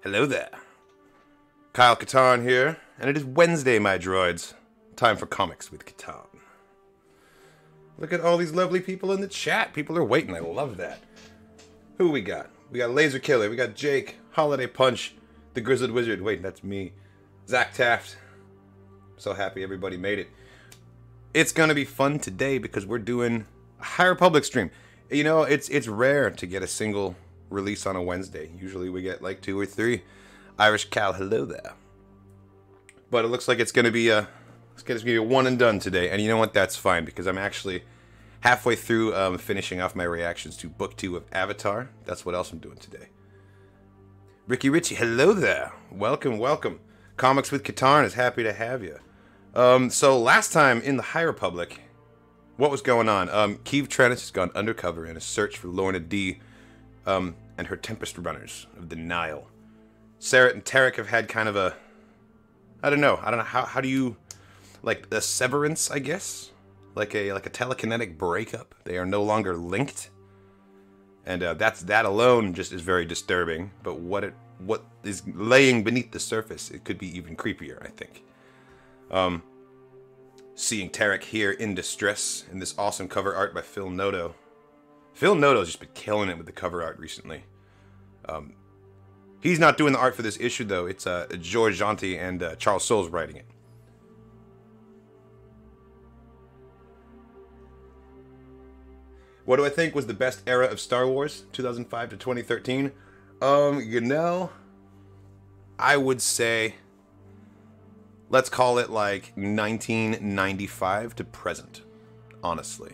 Hello there. Kyle Katarn here, and it is Wednesday, my droids. Time for Comics with Katarn. Look at all these lovely people in the chat. People are waiting. I love that. Who we got? We got Laser Killer. We got Jake, Holiday Punch, the Grizzled Wizard. Wait, that's me. Zach Taft. So happy everybody made it. It's gonna be fun today because we're doing a High Republic stream. You know, it's rare to get a single release on a Wednesday. Usually we get like 2 or 3. Irish Cal, hello there. But it looks like it's gonna be a one and done today. And you know what? That's fine because I'm actually halfway through finishing off my reactions to Book 2 of Avatar. That's what else I'm doing today. Ricky Ritchie, hello there. Welcome, welcome. Comics with Katarn is happy to have you. So last time in the High Republic, what was going on? Keeve Trennis has gone undercover in a search for Lourna Dee and her Tempest Runners of the Nile. Sarah and Tarek have had kind of a, I don't know how do you, like a severance, I guess, like a telekinetic breakup. They are no longer linked, and that alone just is very disturbing. But what is laying beneath the surface, it could be even creepier, I think. Seeing Tarek here in distress in this awesome cover art by Phil Noto. Phil Noto's just been killing it with the cover art recently. He's not doing the art for this issue though. It's George Jonti and Charles Soule's writing it. What do I think was the best era of Star Wars, 2005 to 2013? You know, I would say, let's call it like 1995 to present, honestly.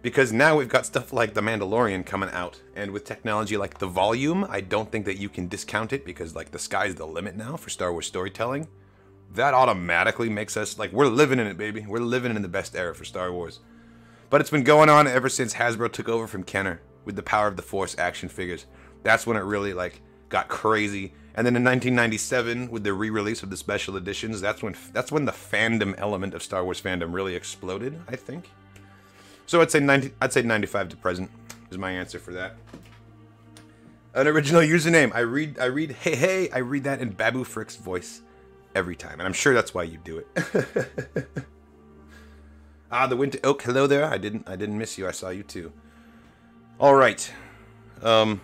Because now we've got stuff like The Mandalorian coming out, and with technology like the Volume, I don't think that you can discount it because like the sky's the limit now for Star Wars storytelling. That automatically makes us, like, we're living in it, baby. We're living in the best era for Star Wars. But it's been going on ever since Hasbro took over from Kenner with the Power of the Force action figures. That's when it really like got crazy. And then in 1997, with the re-release of the special editions, that's when the fandom element of Star Wars fandom really exploded, I think. So I'd say 95 to present is my answer for that. An original username. I read hey, I read that in Babu Frick's voice every time, and I'm sure that's why you do it. The Winter Oak, hello there. I didn't miss you. I saw you too. All right. High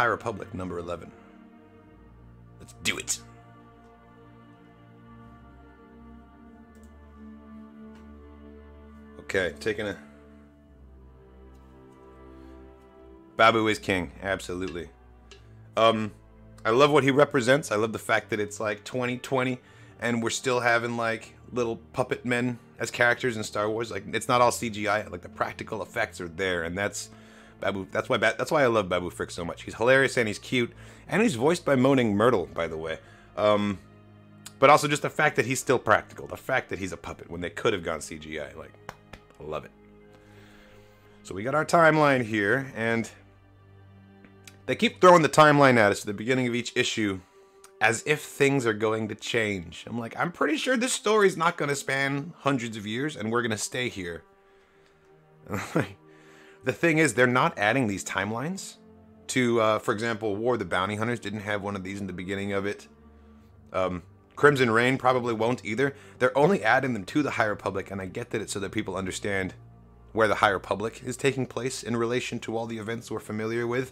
Republic number 11. Let's do it. Okay, taking a... Babu is king, absolutely. I love what he represents. I love the fact that it's like 2020 and we're still having like little puppet men as characters in Star Wars. Like, it's not all CGI. Like, the practical effects are there, and that's Babu. That's why I love Babu Frick so much. He's hilarious and he's cute, and he's voiced by Moaning Myrtle, by the way. But also just the fact that he's still practical. The fact that he's a puppet when they could have gone CGI. Like, I love it. So we got our timeline here, and they keep throwing the timeline at us at the beginning of each issue as if things are going to change. I'm like, I'm pretty sure this story's not going to span hundreds of years, and we're going to stay here. The thing is, they're not adding these timelines to, for example, War of the Bounty Hunters didn't have one of these in the beginning of it. Crimson Reign probably won't either. They're only adding them to the High Republic, and I get that it's so that people understand where the High Republic is taking place in relation to all the events we're familiar with.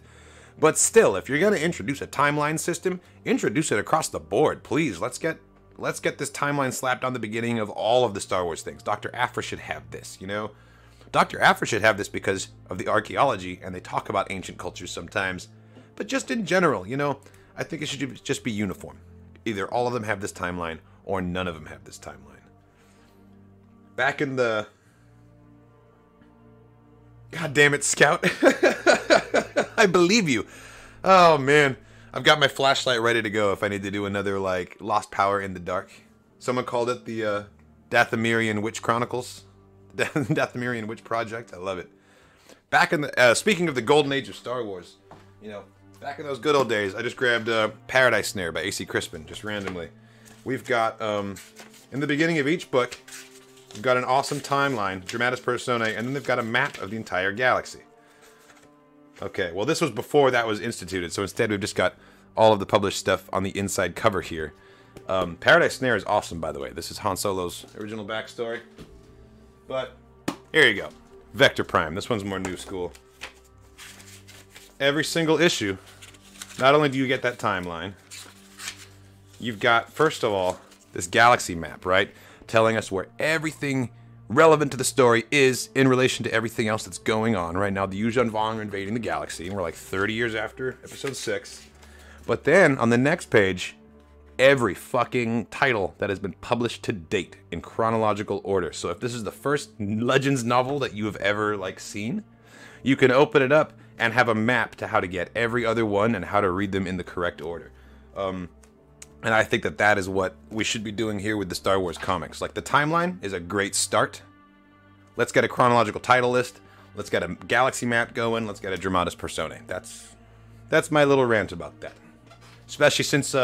But still, if you're going to introduce a timeline system, introduce it across the board, please. Let's get this timeline slapped on the beginning of all of the Star Wars things. Dr. Aphra should have this, you know? Dr. Aphra should have this because of the archaeology, and they talk about ancient cultures sometimes. But just in general, you know, I think it should just be uniform. Either all of them have this timeline, or none of them have this timeline. Back in the... God damn it, Scout. I believe you. Oh, man. I've got my flashlight ready to go if I need to do another, like, Lost Power in the Dark. Someone called it the Dathomirian Witch Chronicles. Dathomirian Witch Project. I love it. Back in the... speaking of the golden age of Star Wars, you know, back in those good old days, I just grabbed Paradise Snare by A.C. Crispin, just randomly. We've got, in the beginning of each book, we've got an awesome timeline, Dramatis Personae, and then they've got a map of the entire galaxy. Okay, well this was before that was instituted, so instead we've just got all of the published stuff on the inside cover here. Paradise Snare is awesome, by the way. This is Han Solo's original backstory. But here you go. Vector Prime. This one's more new school. Every single issue, not only do you get that timeline, you've got, first of all, this galaxy map, right? Telling us where everything relevant to the story is in relation to everything else that's going on. Right now, the Yuuzhan Vong are invading the galaxy, and we're like 30 years after episode 6. But then, on the next page, every fucking title that has been published to date in chronological order. So if this is the first Legends novel that you have ever, like, seen, you can open it up and have a map to how to get every other one and how to read them in the correct order. And I think that that is what we should be doing here with the Star Wars comics. Like, the timeline is a great start. Let's get a chronological title list. Let's get a galaxy map going. Let's get a Dramatis Personae. That's my little rant about that. Especially since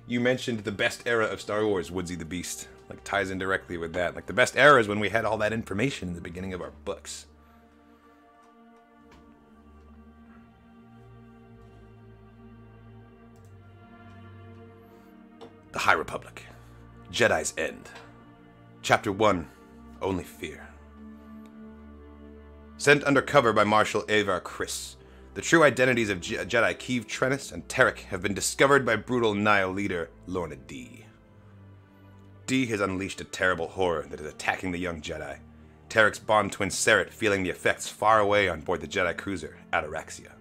you mentioned the best era of Star Wars, Woodsy the Beast. Like, ties in directly with that. Like, the best era is when we had all that information in the beginning of our books. The High Republic. Jedi's End. Chapter 1. Only Fear. Sent undercover by Marshal Avar Kriss, the true identities of Jedi Keeve Trennis and Tarek have been discovered by brutal Nihil leader Lourna Dee. Dee has unleashed a terrible horror that is attacking the young Jedi. Tarek's bond twin Serret feeling the effects far away on board the Jedi cruiser Ataraxia.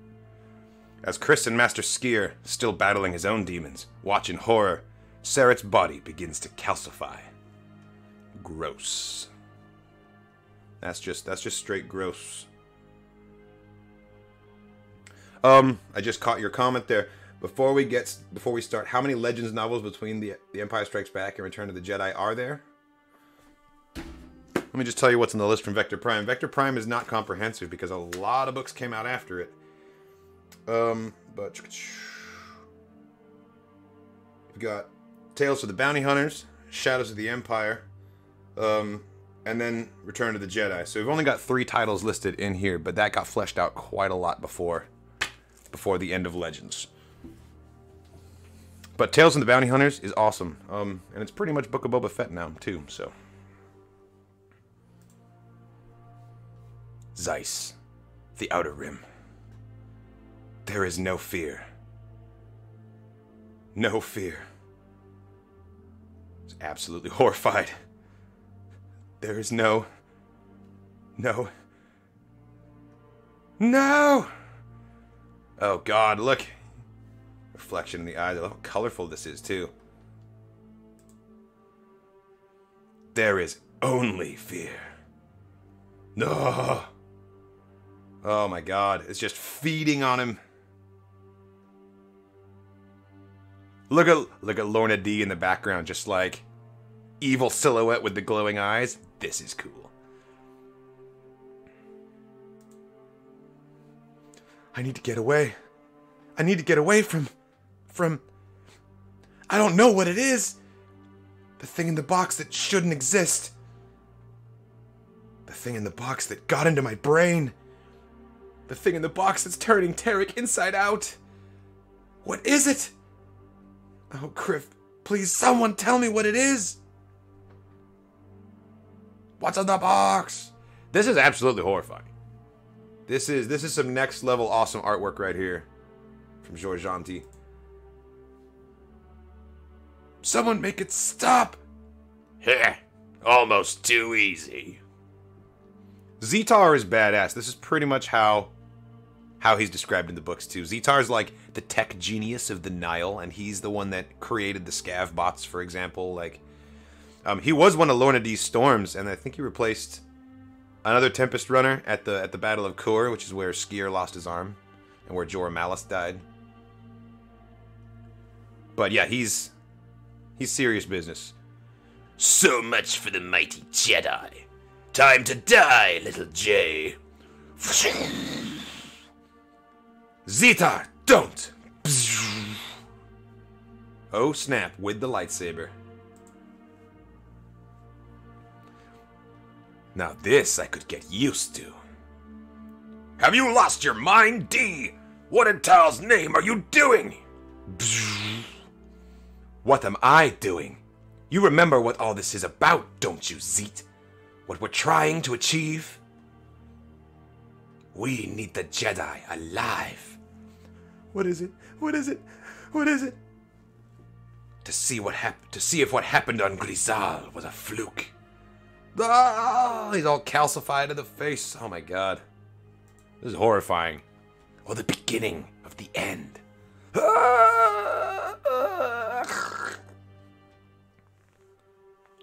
As Kriss and Master Skier, still battling his own demons, watch in horror, Serret's body begins to calcify. Gross. That's just straight gross. I just caught your comment there. Before we start, how many Legends novels between the Empire Strikes Back and Return of the Jedi are there? Let me just tell you what's on the list from Vector Prime. Vector Prime is not comprehensive because a lot of books came out after it. But we've got Tales of the Bounty Hunters, Shadows of the Empire, and then Return of the Jedi. So we've only got 3 titles listed in here, but that got fleshed out quite a lot before the end of Legends. But Tales of the Bounty Hunters is awesome, and it's pretty much Book of Boba Fett now, too, so. Zeiss, the Outer Rim. There is no fear. No fear. I was absolutely horrified. There is no... Oh God, look. Reflection in the eyes. Look how colorful this is, too. There is only fear. No. Oh my God, it's just feeding on him. Look at Lourna Dee in the background, just like evil silhouette with the glowing eyes. This is cool. I need to get away. I need to get away from... I don't know what it is. The thing in the box that shouldn't exist. The thing in the box that got into my brain. The thing in the box that's turning Tarek inside out. What is it? Oh, Criff, please someone tell me what it is. What's in the box? This is absolutely horrifying. This is some next level awesome artwork right here from Georges Jeanty. Someone make it stop. Heh, almost too easy. Zetar is badass. This is pretty much how he's described in the books too. Zetar's like the tech genius of the Nihil, and he's the one that created the scav bots, for example. Like, he was one of Lourna Dee's storms, and I think he replaced another Tempest runner at the Battle of Kur, which is where Skier lost his arm and where Jorah Mallis died. But yeah, he's serious business. So much for the mighty Jedi. Time to die, little J. Zetar, don't! Oh snap, with the lightsaber. Now this I could get used to. Have you lost your mind, Dee? What in Tal's name are you doing? What am I doing? You remember what all this is about, don't you, Zeet? What we're trying to achieve? We need the Jedi alive. What is it? What is it? What is it? To see if what happened on Grisal was a fluke. Ah, he's all calcified in the face. Oh my god. This is horrifying. Or the beginning of the end.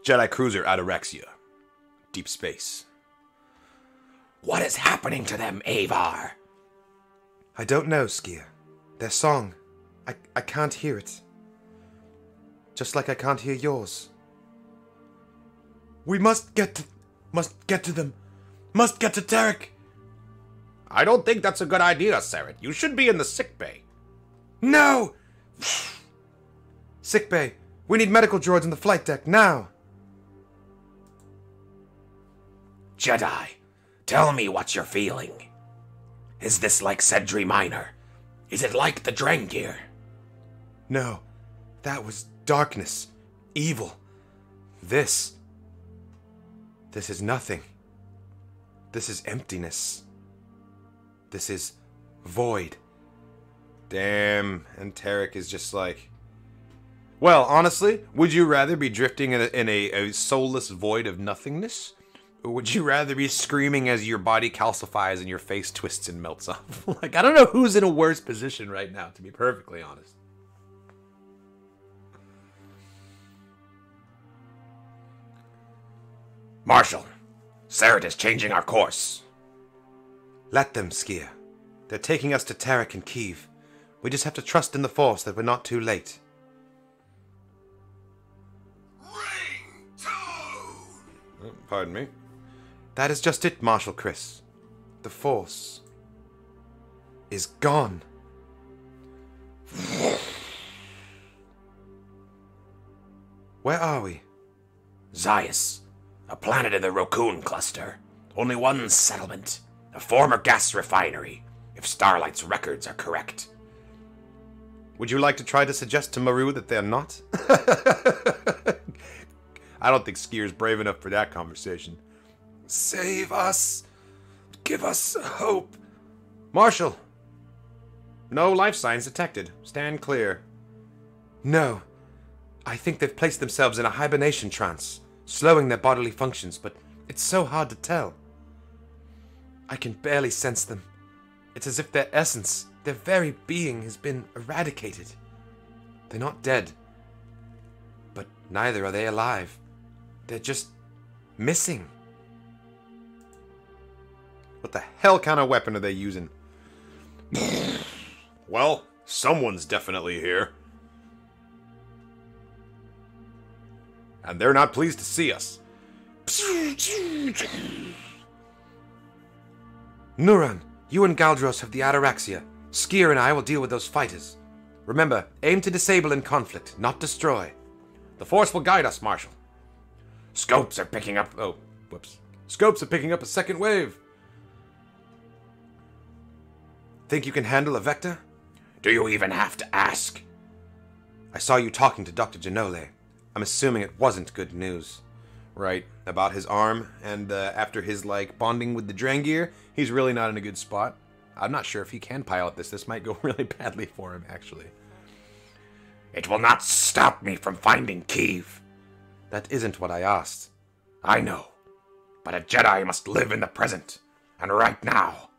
Jedi cruiser Ataraxia. Deep space. What is happening to them, Avar? I don't know, Skier. Their song. I can't hear it. Just like I can't hear yours. We must get to them. Must get to Tarek. I don't think that's a good idea, Sarah. You should be in the sickbay. No! Sickbay. We need medical droids on the flight deck, now! Jedi, tell me what you're feeling. Is this like Sedri Minor? Is it like the Drangir? No. That was darkness. Evil. This is nothing. This is emptiness. This is void. Damn, and Tarek is just like... Well, honestly, would you rather be drifting in a soulless void of nothingness? Or would you rather be screaming as your body calcifies and your face twists and melts off? Like, I don't know who's in a worse position right now, to be perfectly honest. Marshal, Sarah is changing our course. Let them, Skier. They're taking us to Tarek and Kiev. We just have to trust in the Force that we're not too late. Oh, pardon me. That is just it, Marshal Chris. The Force is gone. Where are we? Zaius, a planet in the Rokun cluster. Only one settlement. A former gas refinery, if Starlight's records are correct. Would you like to try to suggest to Maru that they're not? I don't think Skier's brave enough for that conversation. Save us. Give us hope. Marshal. No life signs detected. Stand clear. No. I think they've placed themselves in a hibernation trance, slowing their bodily functions, but it's so hard to tell. I can barely sense them. It's as if their essence, their very being, has been eradicated. They're not dead. But neither are they alive. They're just missing. What the hell kind of weapon are they using? Well, someone's definitely here. And they're not pleased to see us. Nuran, you and Galdros have the Ataraxia. Skier and I will deal with those fighters. Remember, aim to disable in conflict, not destroy. The Force will guide us, Marshal. Scopes are picking up... Oh, whoops. Scopes are picking up a second wave. Think you can handle a Vector? Do you even have to ask? I saw you talking to Dr. Genole. I'm assuming it wasn't good news. Right, about his arm, and after his, bonding with the Drangir, he's really not in a good spot. I'm not sure if he can pilot this. This might go really badly for him, actually. It will not stop me from finding Kiev. That isn't what I asked. I know, but a Jedi must live in the present, and right now.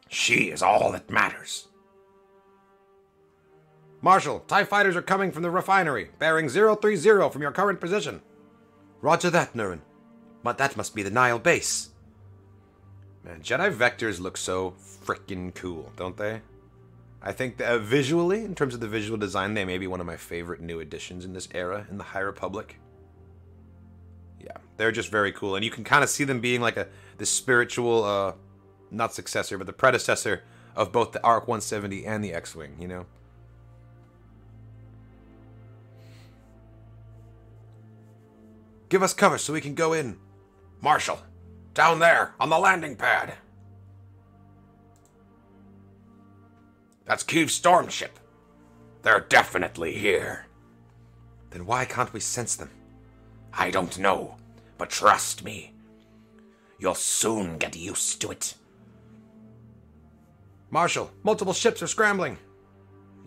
She is all that matters. Marshal, TIE fighters are coming from the refinery, bearing 030 from your current position. Roger that, Nurin. But that must be the Nile base. Man, Jedi Vectors look so frickin' cool, don't they? I think that visually, in terms of the visual design, they may be one of my favorite new additions in this era in the High Republic. Yeah, they're just very cool, and you can kind of see them being like this spiritual, not successor, but the predecessor of both the ARC 170 and the X-Wing, you know? Give us cover so we can go in. Marshal, down there, on the landing pad. That's Keeve's storm ship. They're definitely here. Then why can't we sense them? I don't know, but trust me. You'll soon get used to it. Marshal, multiple ships are scrambling.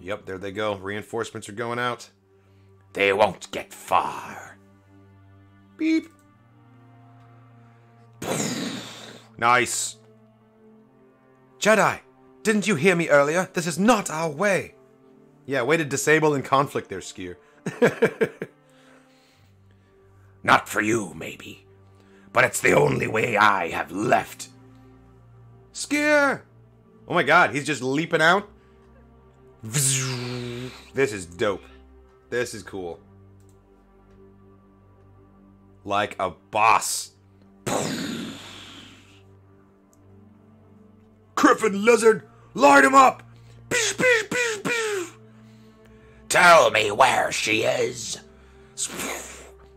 Yep, there they go. Reinforcements are going out. They won't get far. Beep. Nice. Jedi, didn't you hear me earlier? This is not our way. Yeah, way to disable in conflict there, Skier. Not for you, maybe. But it's the only way I have left. Skier! Oh my god, he's just leaping out. This is dope. This is cool. Like a boss. Griffin Lizard, light him up! Tell me where she is.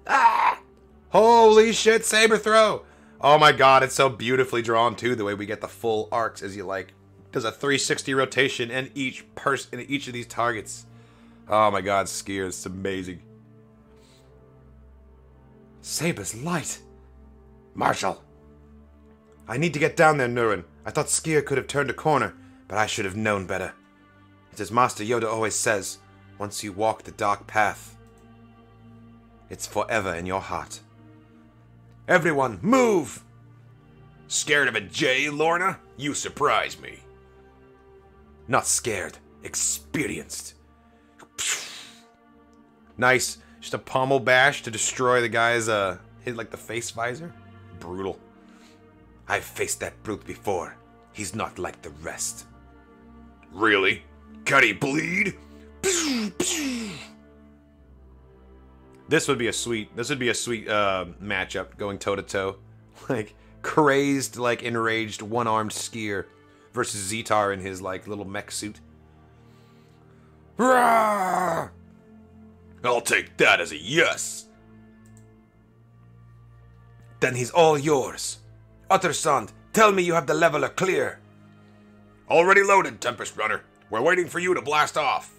Ah! Holy shit, saber throw! Oh my god, it's so beautifully drawn too, the way we get the full arcs as you like does a 360 rotation and each of these targets. Oh my god, Skier, it's amazing. Saber's light. Marshal. I need to get down there, Nurin. I thought Skier could have turned a corner, but I should have known better. It's as Master Yoda always says, once you walk the dark path, it's forever in your heart. Everyone, move! Scared of a J, Lourna? You surprise me. Not scared, experienced. Nice. Just a pommel bash to destroy the guy's, hit like the face visor. Brutal. I've faced that brute before. He's not like the rest. Really? Can he bleed? This would be a sweet matchup going toe to toe. Like crazed, like enraged, one-armed Skier versus Zetar in his like little mech suit. Rawr! I'll take that as a yes. Then he's all yours. Uttersond, tell me you have the leveler clear. Already loaded, Tempest Runner. We're waiting for you to blast off.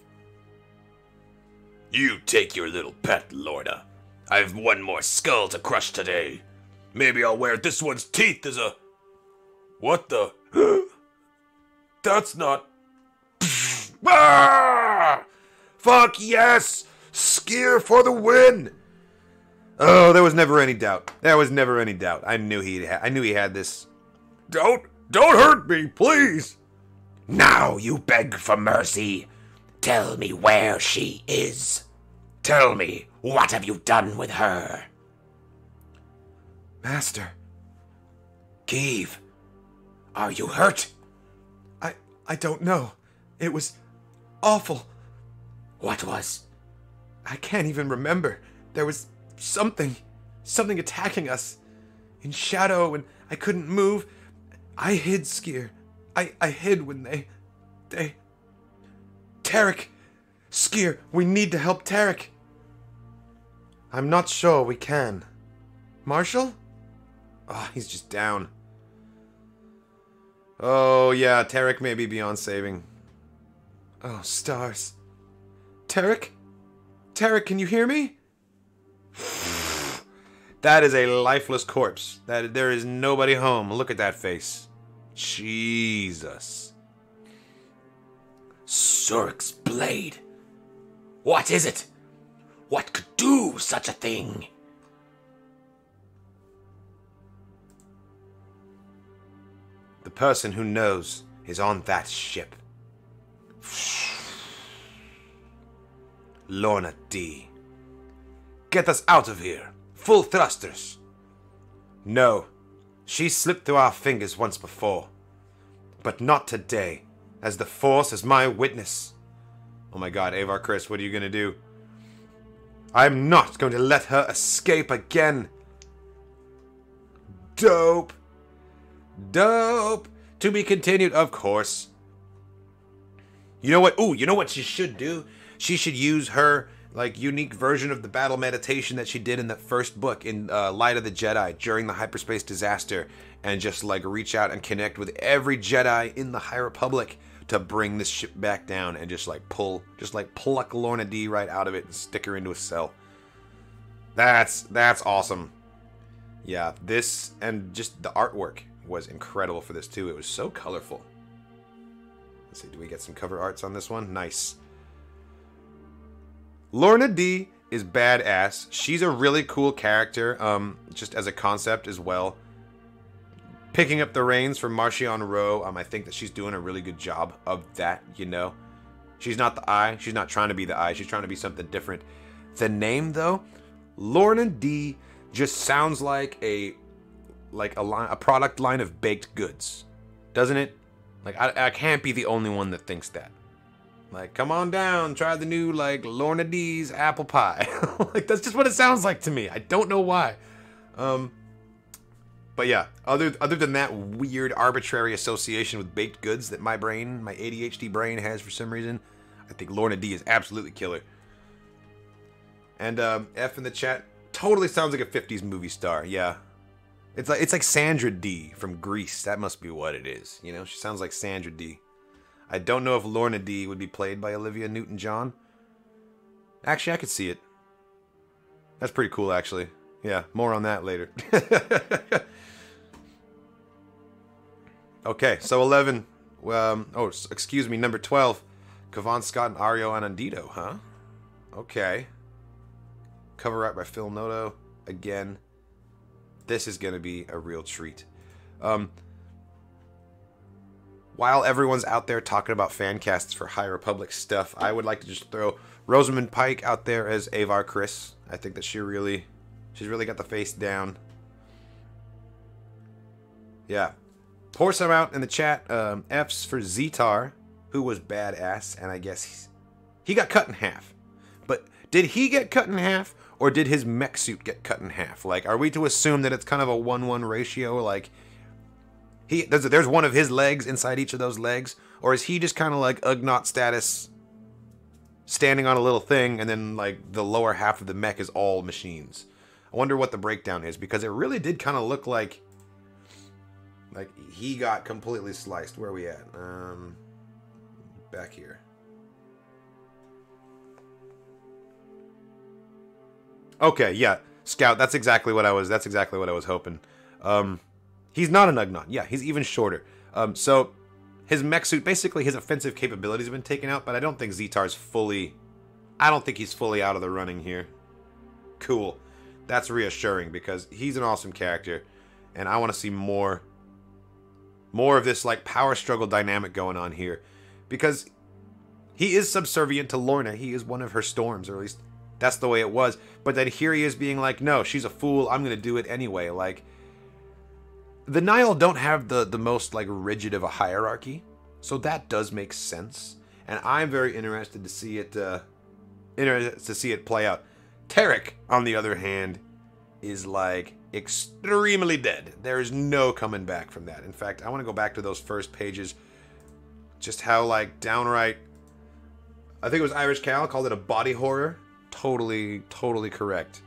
You take your little pet, Lourna. I've one more skull to crush today. Maybe I'll wear this one's teeth as a... What the... That's not... Ah! Fuck yes! Skier for the win! Oh, there was never any doubt. There was never any doubt. I knew he had this. Don't hurt me, please! Now you beg for mercy. Tell me where she is. Tell me, what have you done with her? Master. Keeve, are you hurt? I don't know. It was awful. What was? I can't even remember. There was something attacking us. In shadow, and I couldn't move. I hid, Skier. I hid when they... Tarek! Skier, we need to help Tarek. I'm not sure we can. Marshal? Oh, he's just down. Oh, yeah, Tarek may be beyond saving. Oh, stars. Tarek? Tarek, can you hear me? That is a lifeless corpse. There is nobody home. Look at that face. Jesus. Surik's blade. What is it? What could do such a thing? The person who knows is on that ship. Lourna Dee. Get us out of here. Full thrusters. No. She slipped through our fingers once before. But not today, as the Force is my witness. Oh my god, Avar Chris, what are you going to do? I'm not going to let her escape again. Dope. Dope. To be continued, of course. You know what? Ooh, you know what she should do? She should use her unique version of the battle meditation that she did in that first book in Light of the Jedi during the hyperspace disaster, and just reach out and connect with every Jedi in the High Republic to bring this ship back down and just like pluck Lourna Dee right out of it and stick her into a cell. That's awesome. Yeah, this and just the artwork was incredible for this too. It was so colorful. Let's see, do we get some cover arts on this one? Nice. Lourna Dee is badass. She's a really cool character, just as a concept as well. Picking up the reins from Marchion Ro, I think that she's doing a really good job of that, you know. She's not the Eye. She's not trying to be the Eye. She's trying to be something different. The name, though, Lourna Dee just sounds like a product line of baked goods, doesn't it? Like, I can't be the only one that thinks that. Like, come on down, try the new, like, Lourna Dee's apple pie. Like, that's just what it sounds like to me. I don't know why. But yeah, other than that weird arbitrary association with baked goods that my ADHD brain has for some reason, I think Lourna Dee is absolutely killer. And F in the chat, totally sounds like a 50s movie star. Yeah. It's like Sandra Dee from Grease. That must be what it is. You know, she sounds like Sandra Dee. I don't know if Lourna Dee would be played by Olivia Newton-John. Actually, I could see it. That's pretty cool, actually. Yeah, more on that later. Okay, so 11. Excuse me, number 12. Kavan Scott and Ario Anandito, huh? Okay. Cover art by Phil Noto. Again, this is going to be a real treat. While everyone's out there talking about fan casts for High Republic stuff, I would like to just throw Rosamund Pike out there as Avar Kriss. I think that she's really got the face down. Yeah. Pour some out in the chat. F's for Zetar, who was badass, and I guess he got cut in half. But did he get cut in half, or did his mech suit get cut in half? Like, are we to assume that it's kind of a 1-1 ratio? Like, there's one of his legs inside each of those legs, or is he just kind of like Ugnaught status, standing on a little thing, and then like the lower half of the mech is all machines? I wonder what the breakdown is, because it really did kind of look like he got completely sliced. Where are we at? Back here. Okay, yeah, Scout. That's exactly what I was hoping. He's not an Ugnaught. Yeah, he's even shorter. So his mech suit, basically his offensive capabilities have been taken out, but I don't think Zetar's fully. I don't think he's fully out of the running here. Cool. That's reassuring, because he's an awesome character, and I want to see more of this like power struggle dynamic going on here, because he is subservient to Lourna. He is one of her storms, or at least that's the way it was. But then here he is being like, no, she's a fool. I'm going to do it anyway. Like, the Nihil don't have the most like rigid of a hierarchy, so that does make sense. And I'm very interested to see it play out. Tarek, on the other hand, is like extremely dead. There is no coming back from that. In fact, I want to go back to those first pages. Just how like downright, I think it was Irish Cal called it a body horror. Totally correct.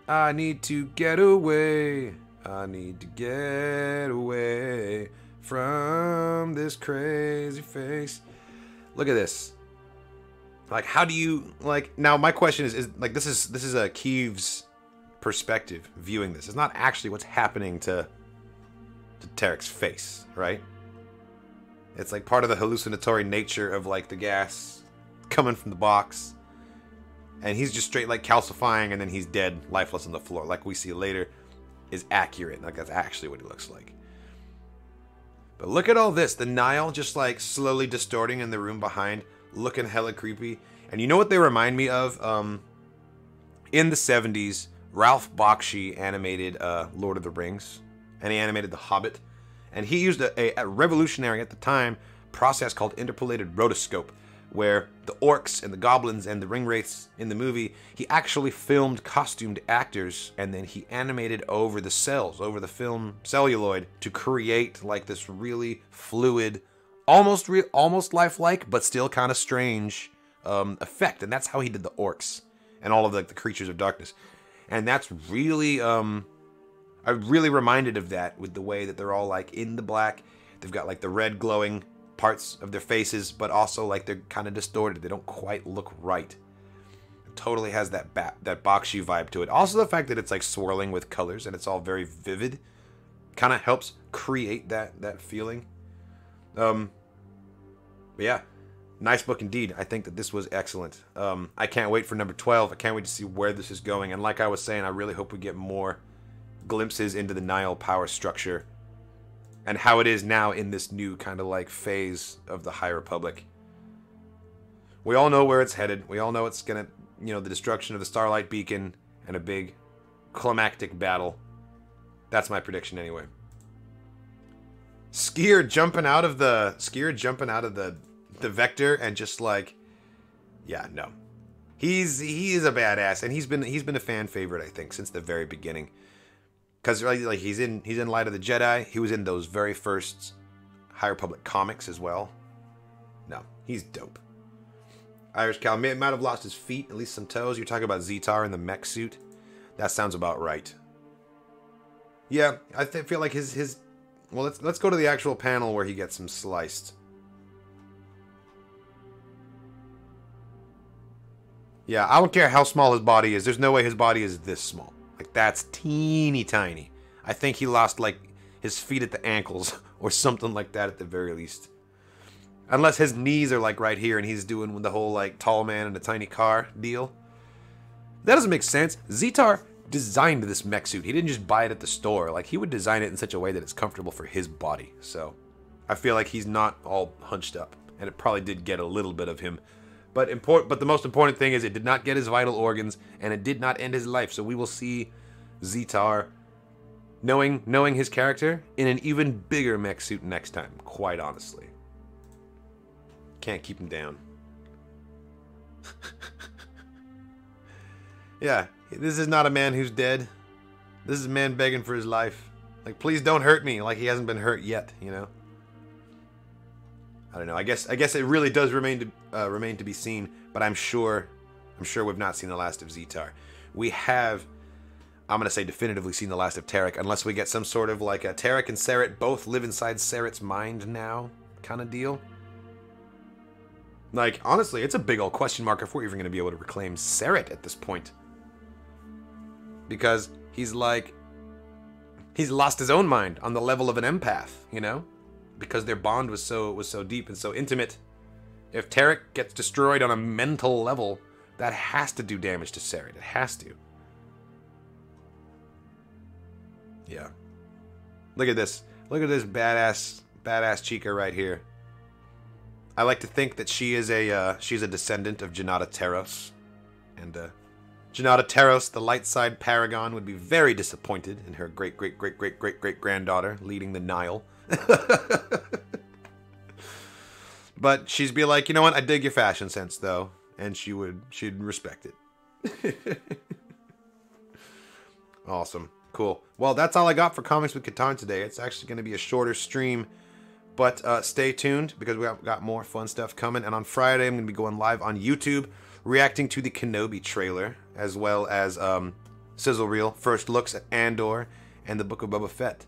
I need to get away. I need to get away from this crazy face. Look at this. Like, how do you, like, now my question is like, this is a Keeves perspective viewing this. It's not actually what's happening to Tarek's face, right? It's like part of the hallucinatory nature of like the gas coming from the box. And he's just straight like calcifying, and then he's dead, lifeless on the floor, like we see later, is accurate. Like, that's actually what he looks like. But look at all this. The Nihil just like slowly distorting in the room behind, looking hella creepy. And you know what they remind me of? In the 70s, Ralph Bakshi animated Lord of the Rings, and he animated The Hobbit. And he used a revolutionary at the time process called interpolated rotoscope, where the orcs and the goblins and the ring wraiths in the movie, he actually filmed costumed actors, and then he animated over the cells, over the film celluloid, to create like this really fluid, almost lifelike, but still kind of strange effect. And that's how he did the orcs and all of the creatures of darkness. And that's really, I'm really reminded of that with the way that they're all like in the black. They've got like the red glowing parts of their faces, but also like they're kind of distorted. They don't quite look right. It totally has that Bakshi vibe to it. Also the fact that it's like swirling with colors and it's all very vivid kind of helps create that feeling. But yeah, nice book indeed. I think that this was excellent. I can't wait for number 12. I can't wait to see where this is going. And like I was saying, I really hope we get more glimpses into the Nile power structure and how it is now in this new kind of like phase of the High Republic. We all know where it's headed. We all know it's gonna, you know, the destruction of the Starlight Beacon and a big climactic battle. That's my prediction anyway. Skier jumping out of the vector and just like, yeah, no. He is a badass, and he's been a fan favorite, I think, since the very beginning. Because like he's in Light of the Jedi. He was in those very first High Republic comics as well. No, he's dope. Irish Cal might have lost his feet, at least some toes. You're talking about Zetar in the mech suit. That sounds about right. Yeah, I feel like his. Well, let's go to the actual panel where he gets him sliced. Yeah, I don't care how small his body is. There's no way his body is this small. Like, that's teeny tiny. I think he lost, like, his feet at the ankles or something like that at the very least. Unless his knees are, like, right here and he's doing the whole, like, tall man in a tiny car deal. That doesn't make sense. Zetar designed this mech suit. He didn't just buy it at the store. Like, he would design it in such a way that it's comfortable for his body. So, I feel like he's not all hunched up. And it probably did get a little bit of him. But the most important thing is it did not get his vital organs, and it did not end his life. So we will see Zetar, knowing his character, in an even bigger mech suit next time, quite honestly. Can't keep him down. Yeah, this is not a man who's dead. This is a man begging for his life. Like, please don't hurt me, like he hasn't been hurt yet, you know? I don't know. I guess it really does remain to be seen. But I'm sure we've not seen the last of Zetar. We have, I'm gonna say definitively seen the last of Tarek, unless we get some sort of like a Tarek and Serret both live inside Serret's mind now kind of deal. Like, honestly, it's a big old question mark if we're even gonna be able to reclaim Serret at this point, because he's lost his own mind on the level of an empath, you know. Because their bond was so deep and so intimate. If Tarek gets destroyed on a mental level, that has to do damage to Serret. It has to. Yeah. Look at this. Look at this badass chica right here. I like to think that she's a descendant of Janata Teros. And Janata Teros, the light side paragon, would be very disappointed in her great granddaughter leading the Nile. But she'd be like, you know what, I dig your fashion sense though, and she'd respect it. Awesome. Cool. Well, that's all I got for Comics with Katarn today. It's actually going to be a shorter stream, but stay tuned because we got more fun stuff coming. And on Friday, I'm going to be going live on YouTube reacting to the Kenobi trailer, as well as sizzle reel first looks at Andor and the Book of Boba Fett.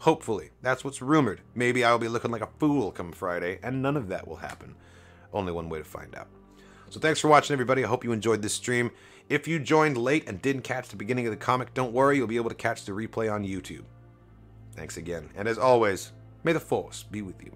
Hopefully. That's what's rumored. Maybe I'll be looking like a fool come Friday, and none of that will happen. Only one way to find out. So thanks for watching, everybody. I hope you enjoyed this stream. If you joined late and didn't catch the beginning of the comic, don't worry. You'll be able to catch the replay on YouTube. Thanks again. And as always, may the Force be with you.